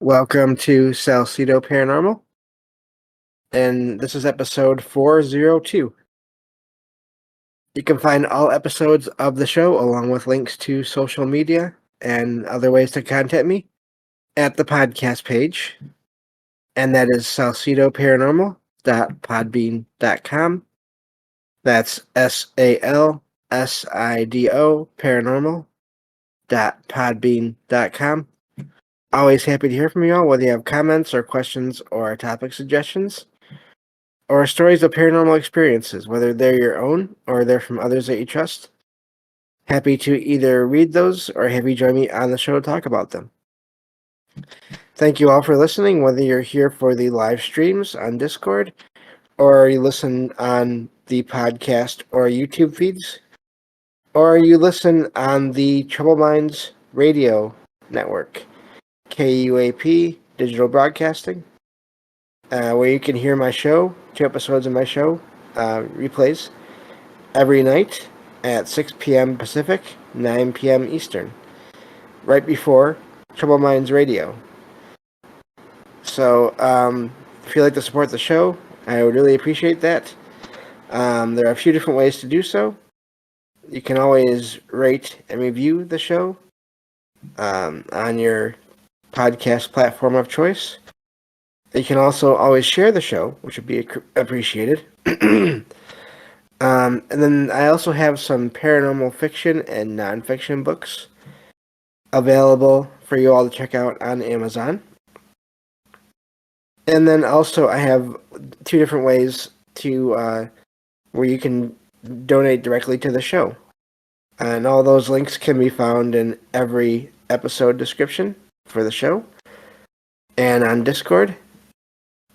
Welcome to Salcedo Paranormal, and this is episode 402. You can find all episodes of the show, along with links to social media and other ways to contact me, at the podcast page, and that is salcidoparanormal.podbean.com. That's SALSIDO paranormal.podbean.com. Always happy to hear from you all, whether you have comments or questions or topic suggestions, or stories of paranormal experiences, whether they're your own or they're from others that you trust. Happy to either read those or have you join me on the show to talk about them. Thank you all for listening, whether you're here for the live streams on Discord or you listen on the podcast or YouTube feeds, or you listen on the Trouble Minds radio network, KUAP Digital Broadcasting, where you can hear my show, 2 episodes of my show, replays, every night at 6 p.m. Pacific, 9 p.m. Eastern, right before Trouble Minds Radio. So, if you'd like to support the show, I would really appreciate that. There are a few different ways to do so. You can always rate and review the show on your podcast platform of choice. You can also always share the show, which would be appreciated. And then I also have some paranormal fiction and nonfiction books available for you all to check out on Amazon. And then also I have 2 different ways to where you can donate directly to the show. And all those links can be found in every episode description for the show and on Discord.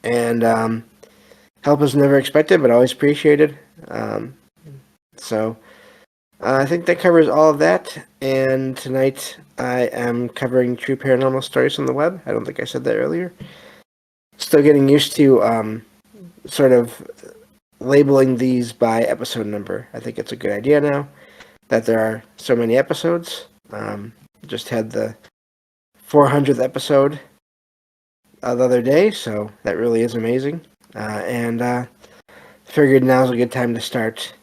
And help is never expected, but always appreciated. So I think that covers all of that. And tonight I am covering true paranormal stories from the web. I don't think I said that earlier. Still getting used to sort of labeling these by episode number. I think it's a good idea now that there are so many episodes. Just had the 400th episode the other day, so that really is amazing. And figured now's a good time to start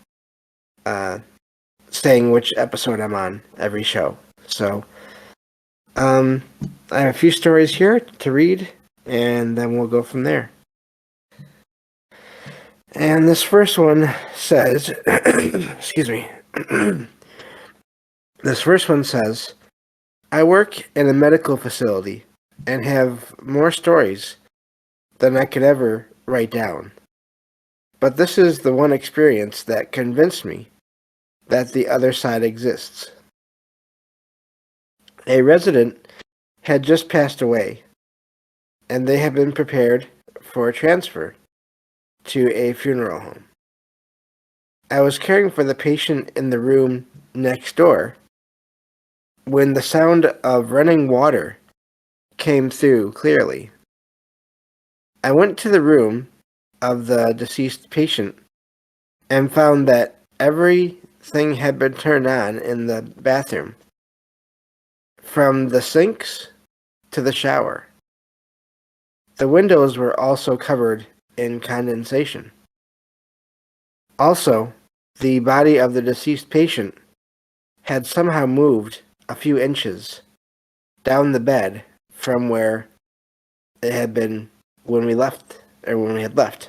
saying which episode I'm on every show. So I have a few stories here to read, and then we'll go from there. And this first one says, excuse me, this first one says, I work in a medical facility and have more stories than I could ever write down. But this is the one experience that convinced me that the other side exists. A resident had just passed away, and they had been prepared for a transfer to a funeral home. I was caring for the patient in the room next door when the sound of running water came through clearly. I went to the room of the deceased patient and found that everything had been turned on in the bathroom, from the sinks to the shower. The windows were also covered in condensation. Also, the body of the deceased patient had somehow moved a few inches down the bed from where it had been when we had left.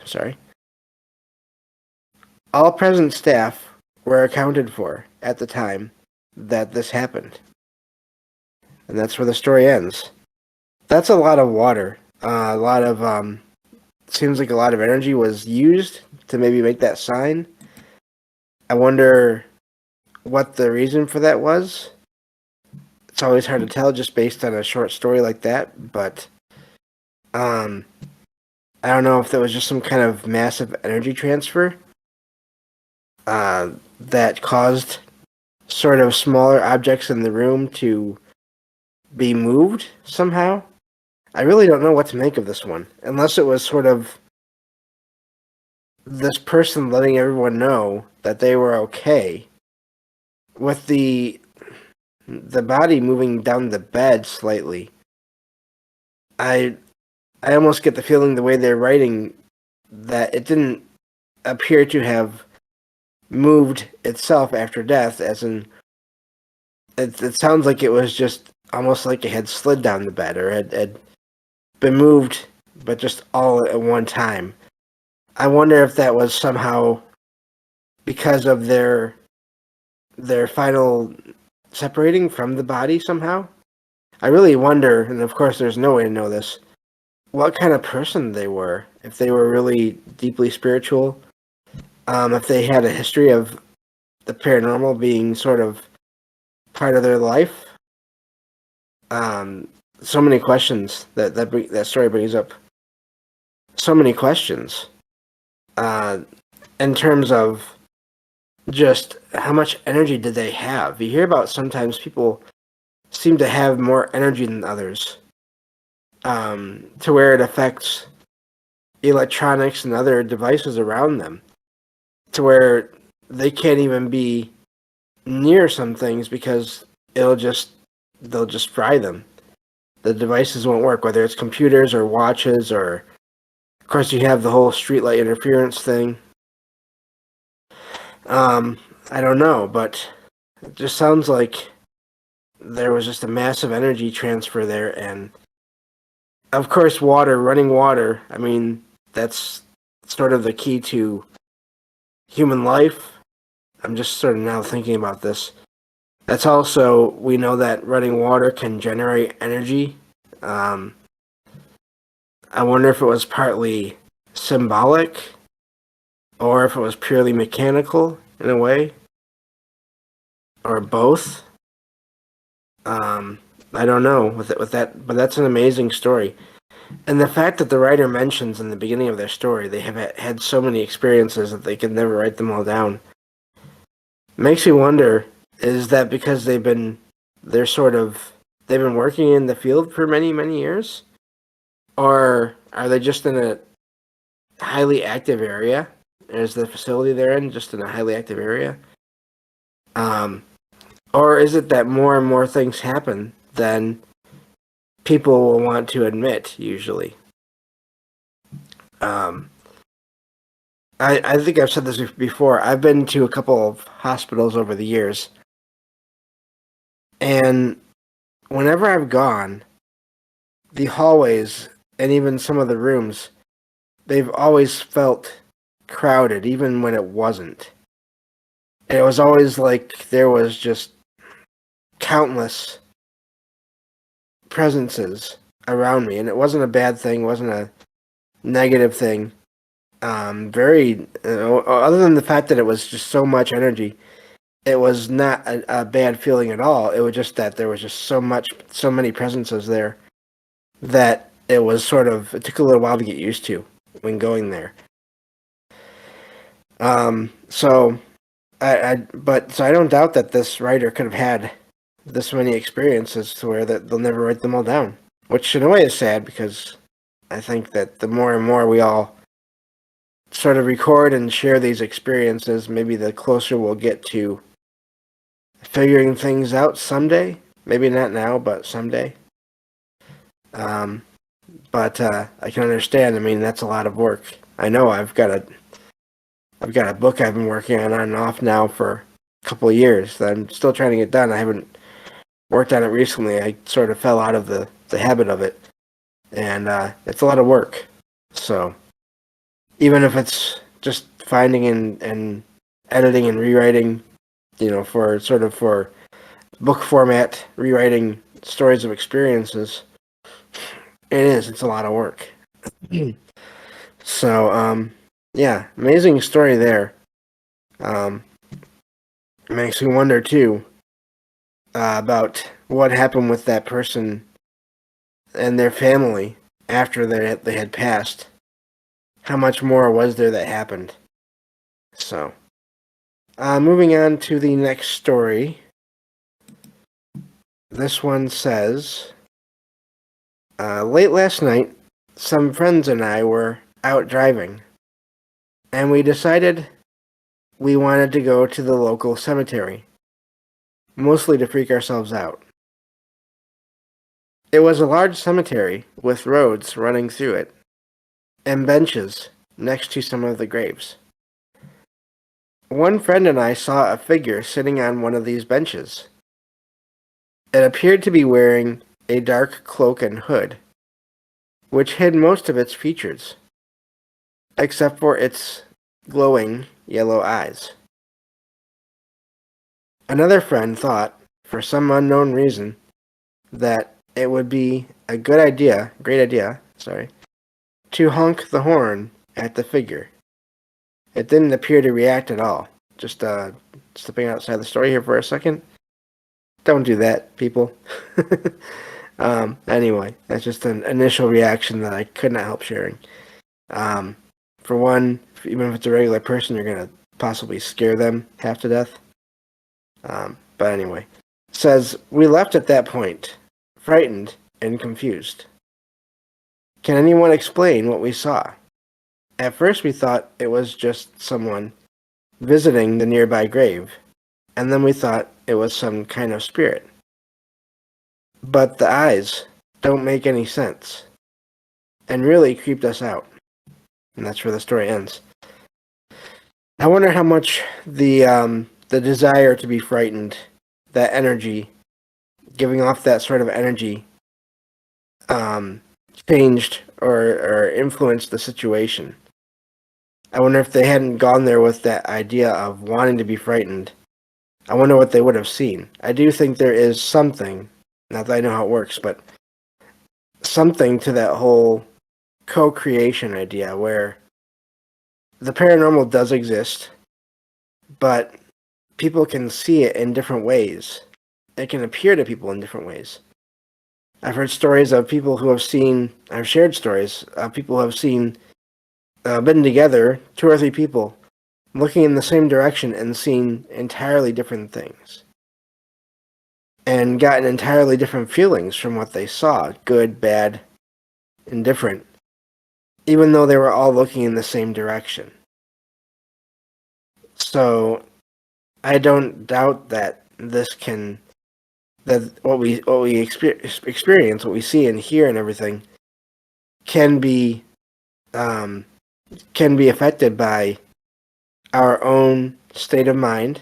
All present staff were accounted for at the time that this happened. And that's where the story ends. That's a lot of water. Seems like a lot of energy was used to maybe make that sign. I wonder what the reason for that was. It's always hard to tell just based on a short story like that, but I don't know if that was just some kind of massive energy transfer that caused sort of smaller objects in the room to be moved somehow. I really don't know what to make of this one, unless it was sort of this person letting everyone know that they were okay with the body moving down the bed slightly. I I almost get the feeling the way they're writing that it didn't appear to have moved itself after death, as in it sounds like it was just almost like it had slid down the bed or had been moved, but just all at one time. I wonder if that was somehow because of their final separating from the body somehow. I really wonder, and of course there's no way to know this, what kind of person they were. If they were really deeply spiritual, if they had a history of the paranormal being sort of part of their life. So many questions that story brings up. So many questions in terms of just how much energy did they have. You hear about sometimes people seem to have more energy than others, to where it affects electronics and other devices around them, to where they can't even be near some things because they'll just fry them. The devices won't work, whether it's computers or watches, or of course you have the whole streetlight interference thing. I don't know, but it just sounds like there was just a massive energy transfer there, and of course running water. I mean, that's sort of the key to human life. I'm just sort of now thinking about this. That's also, we know that running water can generate energy. I wonder if it was partly symbolic or if it was purely mechanical in a way, or both. I don't know with that, but that's an amazing story. And the fact that the writer mentions in the beginning of their story they have had so many experiences that they could never write them all down makes me wonder, is that because they've been working in the field for many, many years? Or are they just in a highly active area? Is the facility they're in just in a highly active area? Or is it that more and more things happen than people will want to admit, usually? I think I've said this before. I've been to a couple of hospitals over the years, and whenever I've gone, the hallways and even some of the rooms, they've always felt crowded, even when it wasn't. And it was always like there was just countless presences around me, and it wasn't a bad thing, wasn't a negative thing. Other than the fact that it was just so much energy, it was not a bad feeling at all. It was just that there was just so many presences there that it took a little while to get used to when going there. So I don't doubt that this writer could have had this many experiences to where that they'll never write them all down, which in a way is sad, because I think that the more and more we all sort of record and share these experiences, maybe the closer we'll get to figuring things out someday. Maybe not now, but someday. But I can understand. I mean, that's a lot of work. I know I've got a book I've been working on and off now for a couple of years that I'm still trying to get done. I haven't worked on it recently. I sort of fell out of the habit of it, and it's a lot of work. So even if it's just finding and editing and rewriting, for book format, rewriting stories of experiences, it's a lot of work. So, yeah, amazing story there. Makes me wonder too about what happened with that person and their family after they had passed. How much more was there that happened? So, moving on to the next story. This one says, late last night, some friends and I were out driving, and we decided we wanted to go to the local cemetery, mostly to freak ourselves out. It was a large cemetery with roads running through it and benches next to some of the graves. One friend and I saw a figure sitting on one of these benches. It appeared to be wearing a dark cloak and hood, which hid most of its features, except for its glowing yellow eyes. Another friend thought, for some unknown reason, that it would be a great idea, to honk the horn at the figure. It didn't appear to react at all. Just stepping outside the story here for a second. Don't do that, people. Anyway, that's just an initial reaction that I could not help sharing. For one, even if it's a regular person, you're going to possibly scare them half to death. But anyway, it says, we left at that point, frightened and confused. Can anyone explain what we saw? At first we thought it was just someone visiting the nearby grave, and then we thought it was some kind of spirit. But the eyes don't make any sense, and really creeped us out. And that's where the story ends. I wonder how much the desire to be frightened, that energy, giving off that sort of energy, changed or influenced the situation. I wonder if they hadn't gone there with that idea of wanting to be frightened. I wonder what they would have seen. I do think there is something, not that I know how it works, but something to that whole co-creation idea where the paranormal does exist, but people can see it in different ways. It can appear to people in different ways. I've heard stories of people who have seen, I've shared stories of people who have seen, been together, 2 or 3 people, looking in the same direction and seen entirely different things. And gotten entirely different feelings from what they saw, good, bad, indifferent, even though they were all looking in the same direction. So, I don't doubt that that what we experience, what we see and hear and everything, can be affected by our own state of mind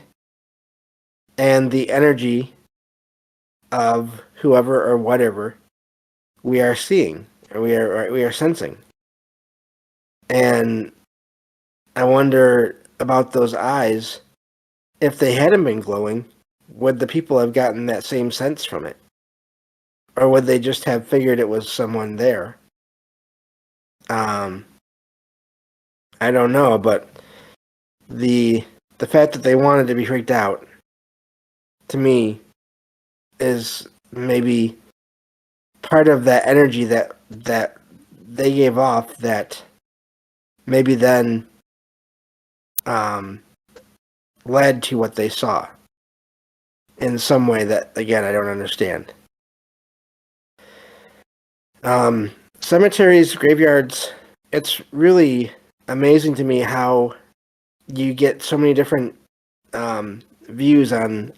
and the energy of whoever or whatever we are seeing or we are sensing. And I wonder about those eyes. If they hadn't been glowing, would the people have gotten that same sense from it? Or would they just have figured it was someone there? I don't know, but the fact that they wanted to be freaked out, to me, is maybe part of that energy that they gave off that maybe then led to what they saw in some way that, again, I don't understand. Cemeteries, graveyards, it's really amazing to me how you get so many different views on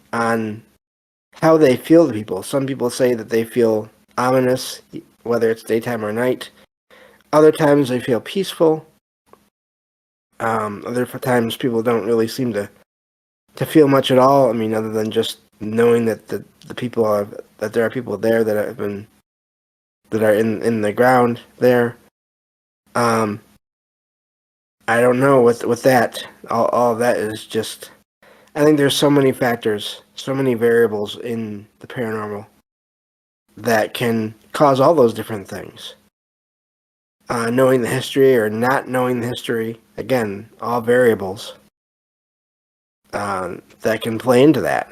how they feel to people. Some people say that they feel ominous, whether it's daytime or night. Other times they feel peaceful. Other times people don't really seem to feel much at all. I mean, other than just knowing that that there are people there that are in the ground there. I don't know with that. All of that is just. I think there's so many factors, so many variables in the paranormal that can cause all those different things. Knowing the history or not knowing the history, again, all variables that can play into that.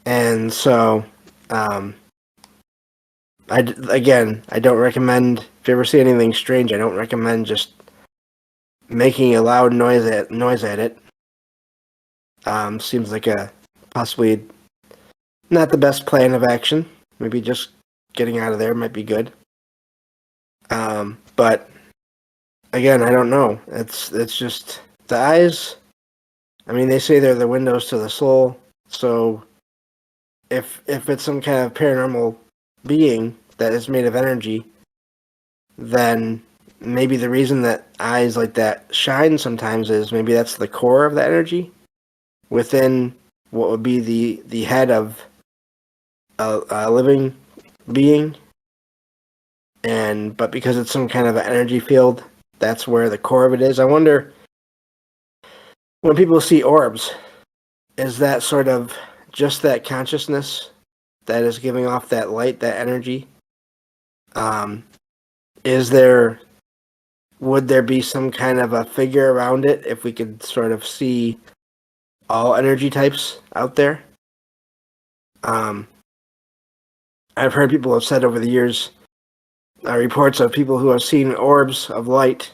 And so, I don't recommend, if you ever see anything strange, I don't recommend just making a loud noise at it. Seems like a possibly not the best plan of action. Maybe just getting out of there might be good. But again, I don't know. It's just the eyes. I mean, they say they're the windows to the soul. So if it's some kind of paranormal being that is made of energy, then maybe the reason that eyes like that shine sometimes is maybe that's the core of the energy within what would be the head of a living being, but because it's some kind of an energy field, that's where the core of it is. I wonder, when people see orbs, is that sort of just that consciousness that is giving off that light, that energy? Would there be some kind of a figure around it if we could sort of see all energy types out there? I've heard people have said over the years, reports of people who have seen orbs of light,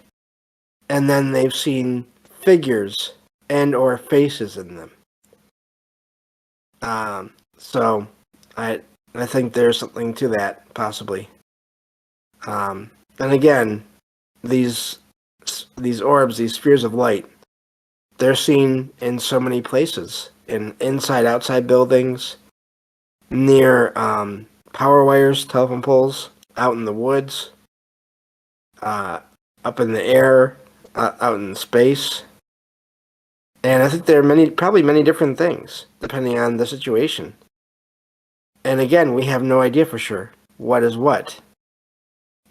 and then they've seen figures and or faces in them. So I think there's something to that, possibly. And again, these orbs, these spheres of light, they're seen in so many places, in inside, outside buildings, near power wires, telephone poles, out in the woods, up in the air, out in space. And I think there are probably many different things, depending on the situation. And again, we have no idea for sure what is what.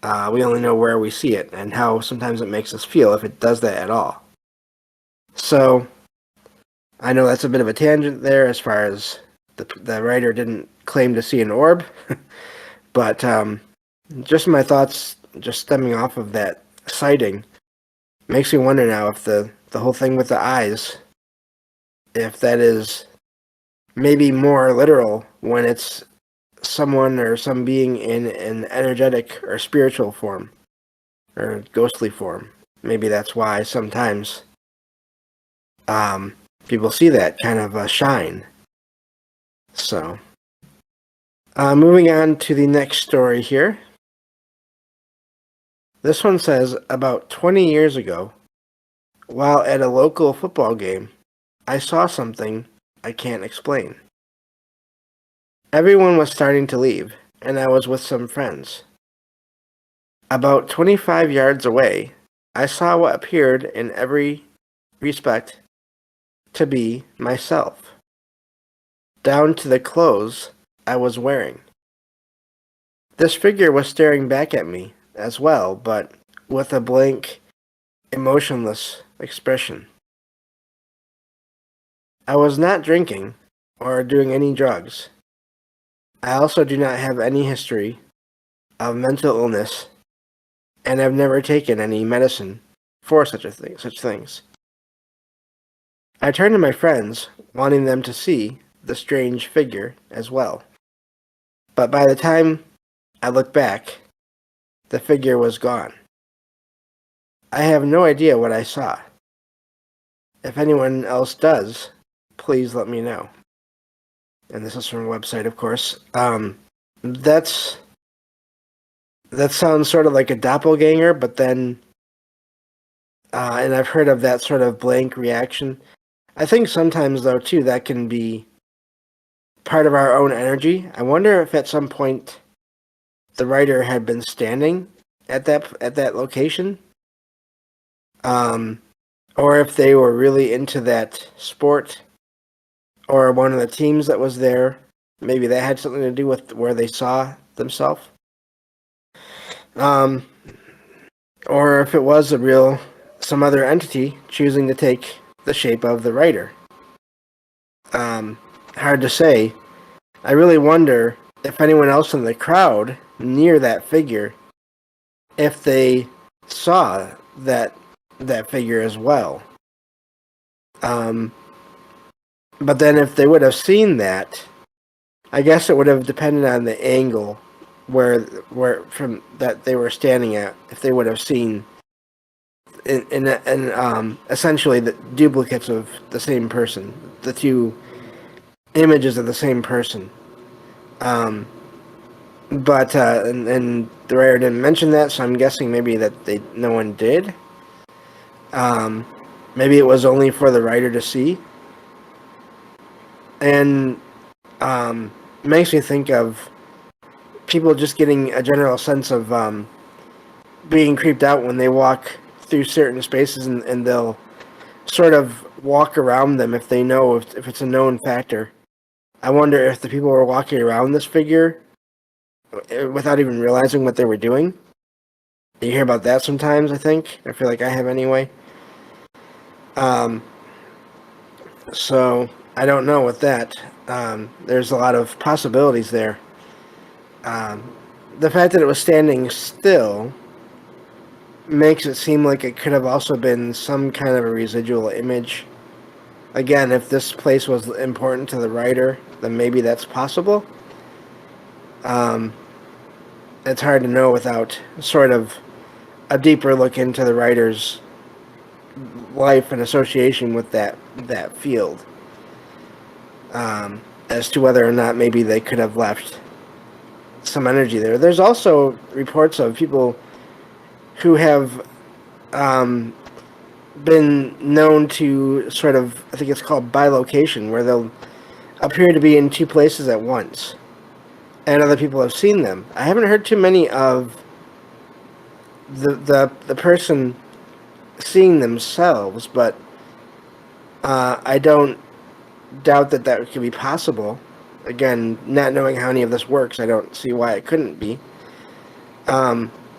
We only know where we see it and how sometimes it makes us feel, if it does that at all. So, I know that's a bit of a tangent there as far as the writer didn't claim to see an orb. But just my thoughts, just stemming off of that sighting, makes me wonder now if the whole thing with the eyes, if that is maybe more literal when it's someone or some being in an energetic or spiritual form or ghostly form. Maybe that's why sometimes people see that kind of a shine. So, moving on to the next story here. This one says, about 20 years ago, while at a local football game, I saw something I can't explain. Everyone was starting to leave, and I was with some friends. About 25 yards away, I saw what appeared in every respect to be myself, down to the clothes I was wearing. This figure was staring back at me as well, but with a blank, emotionless expression. I was not drinking or doing any drugs. I also do not have any history of mental illness, and have never taken any medicine for such things. I turned to my friends, wanting them to see the strange figure as well. But by the time I looked back, the figure was gone. I have no idea what I saw. If anyone else does, please let me know. And this is from a website, of course. That sounds sort of like a doppelganger, but then, and I've heard of that sort of blank reaction. I think sometimes, though, too, that can be part of our own energy. I wonder if at some point the writer had been standing at that location, or if they were really into that sport, or one of the teams that was there. Maybe that had something to do with where they saw themselves. Or if it was some other entity choosing to take the shape of the writer. Hard to say. I really wonder if anyone else in the crowd near that figure, if they saw that figure as well. But then if they would have seen that, I guess it would have depended on the angle where from that they were standing at. If they would have seen in essentially the duplicates of the same person, the two images of the same person. But and the writer didn't mention that, so I'm guessing maybe that no one did. Maybe it was only for the writer to see. And makes me think of people just getting a general sense of being creeped out when they walk through certain spaces, and they'll sort of walk around them if they know if it's a known factor. I wonder if the people were walking around this figure without even realizing what they were doing. You hear about that sometimes, I think. I feel like I have anyway. So, I don't know with that. There's a lot of possibilities there. The fact that it was standing still makes it seem like it could have also been some kind of a residual image. Again, if this place was important to the writer, then maybe that's possible. It's hard to know without sort of a deeper look into the writer's life and association with that field, as to whether or not maybe they could have left some energy there. There's also reports of people who have been known to sort of, I think it's called bilocation, where they'll appear to be in two places at once, and other people have seen them. I haven't heard too many of the person seeing themselves, but I don't doubt that could be possible. Again, not knowing how any of this works, I don't see why it couldn't be.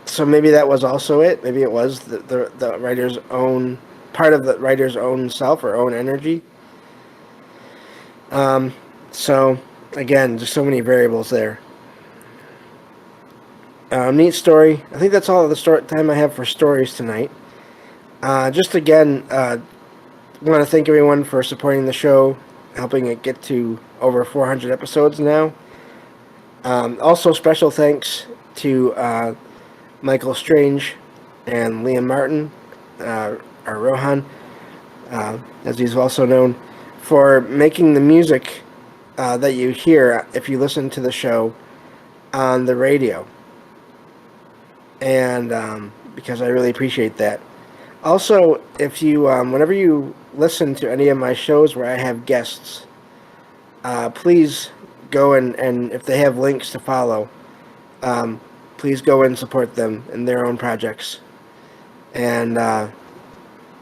So maybe that was also it. Maybe it was the writer's own, part of the writer's own self or own energy. So, again, just so many variables there. Neat story. I think that's all of the time I have for stories tonight. Just again, want to thank everyone for supporting the show, helping it get to over 400 episodes now. Also, special thanks to Michael Strange and Liam Martin, or Rohan, as he's also known, for making the music that you hear if you listen to the show on the radio. And because I really appreciate that. Also, if you, whenever you listen to any of my shows where I have guests, please go and if they have links to follow, please go and support them in their own projects. And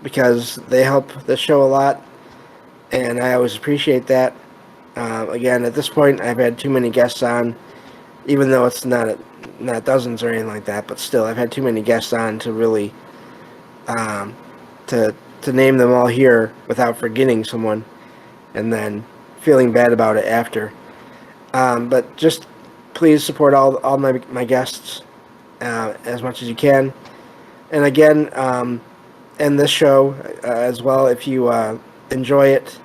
because they help the show a lot, and I always appreciate that. Again, at this point, I've had too many guests on, even though it's not dozens or anything like that, but still, I've had too many guests on to really to name them all here without forgetting someone and then feeling bad about it after. But just please support all my guests as much as you can. And again, and this show as well, if you enjoy it,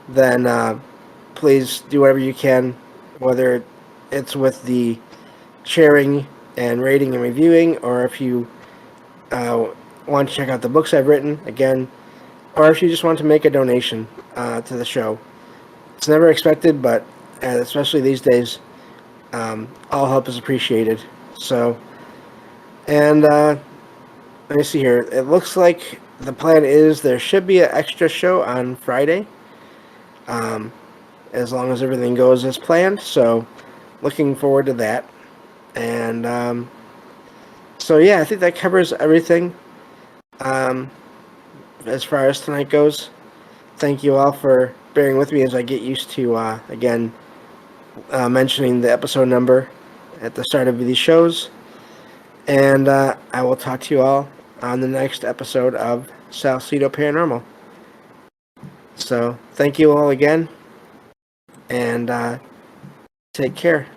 then please do whatever you can, whether it's with the sharing and rating and reviewing, or if you want to check out the books I've written, again, or if you just want to make a donation to the show. It's never expected, but especially these days, all help is appreciated. So, and let me see here. It looks like the plan is there should be an extra show on Friday, as long as everything goes as planned. So, looking forward to that. And so, yeah, I think that covers everything as far as tonight goes. Thank you all for bearing with me as I get used to, again, mentioning the episode number at the start of these shows. And I will talk to you all on the next episode of Salcedo Paranormal. So, thank you all again, and take care.